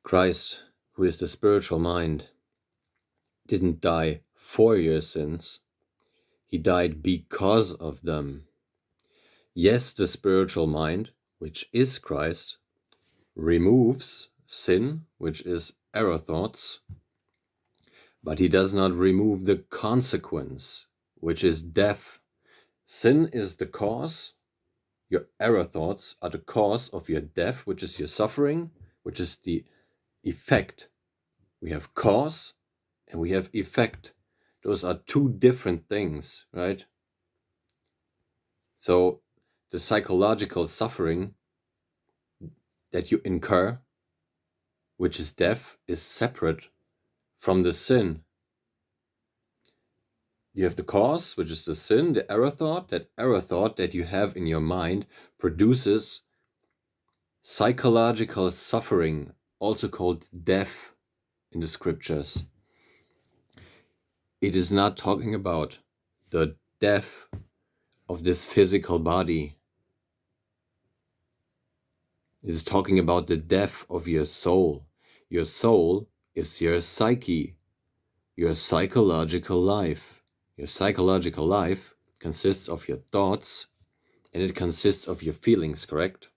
Christ, who is the spiritual mind, didn't die for your sins. He died because of them. Yes, the spiritual mind, which is Christ, removes sin, which is error thoughts, but he does not remove the consequence, which is death. Sin is the cause. Your error thoughts are the cause of your death, which is your suffering, which is the effect. We have cause and we have effect. Those are two different things, right? So the psychological suffering that you incur, which is death, is separate from the sin. You have the cause, which is the sin, the error thought. That error thought that you have in your mind produces psychological suffering, also called death in the scriptures. It is not talking about the death of this physical body. It is talking about the death of your soul. Your soul is your psyche, your psychological life. Your psychological life consists of your thoughts and it consists of your feelings, correct?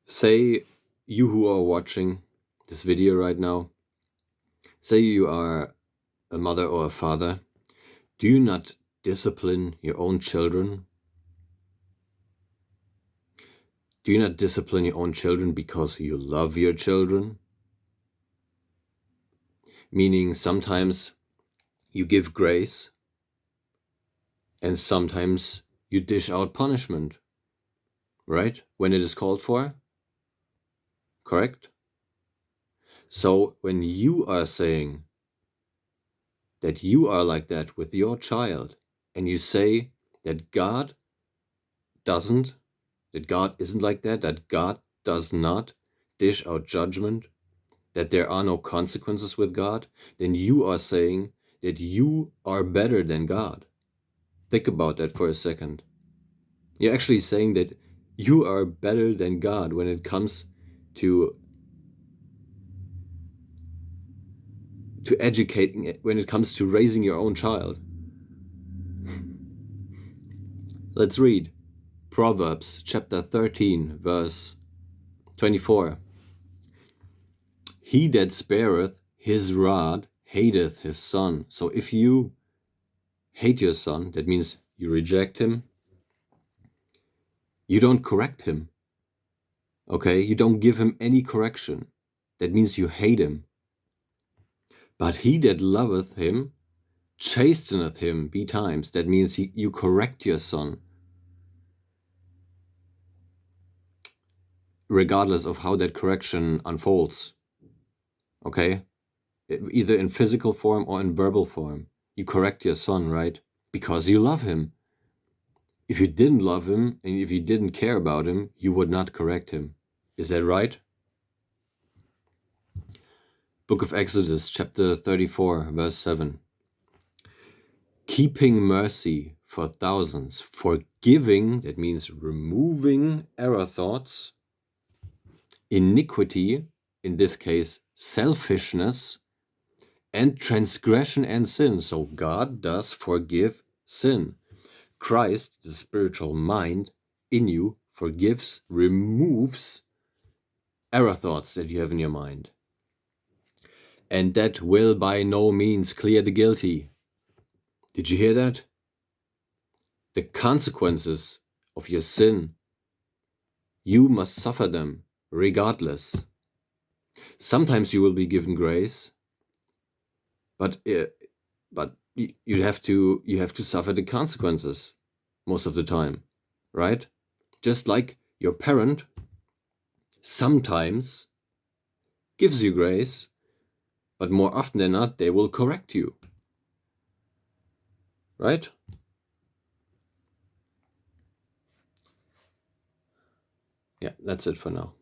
Say you who are watching this video right now, say you are a mother or a father. Do you not discipline your own children? Do you not discipline your own children because you love your children? Meaning sometimes you give grace and sometimes you dish out punishment, right? When it is called for, correct? So when you are saying that you are like that with your child and you say that God isn't like that God does not dish out judgment, that there are no consequences with God, then you are saying that you are better than God. Think about that for a second. You're actually saying that you are better than God when it comes to educating, when it comes to raising your own child. Let's read Proverbs chapter 13, verse 24. He that spareth his rod hateth his son. So if you hate your son, that means you reject him. You don't correct him. Okay? You don't give him any correction. That means you hate him. But he that loveth him chasteneth him betimes. That means you correct your son, regardless of how that correction unfolds. Okay? Either in physical form or in verbal form. You correct your son, right? Because you love him. If you didn't love him and if you didn't care about him, you would not correct him. Is that right? Book of Exodus, chapter 34, verse 7. Keeping mercy for thousands, forgiving, that means removing error thoughts, iniquity, in this case, selfishness, and transgression and sin. So God does forgive sin. Christ, the spiritual mind in you, forgives, removes error thoughts that you have in your mind. And that will by no means clear the guilty. Did you hear that? The consequences of your sin, you must suffer them regardless. Sometimes you will be given grace, but you have to suffer the consequences most of the time, right? Just like your parent sometimes gives you grace, but more often than not, they will correct you, right? Yeah, that's it for now.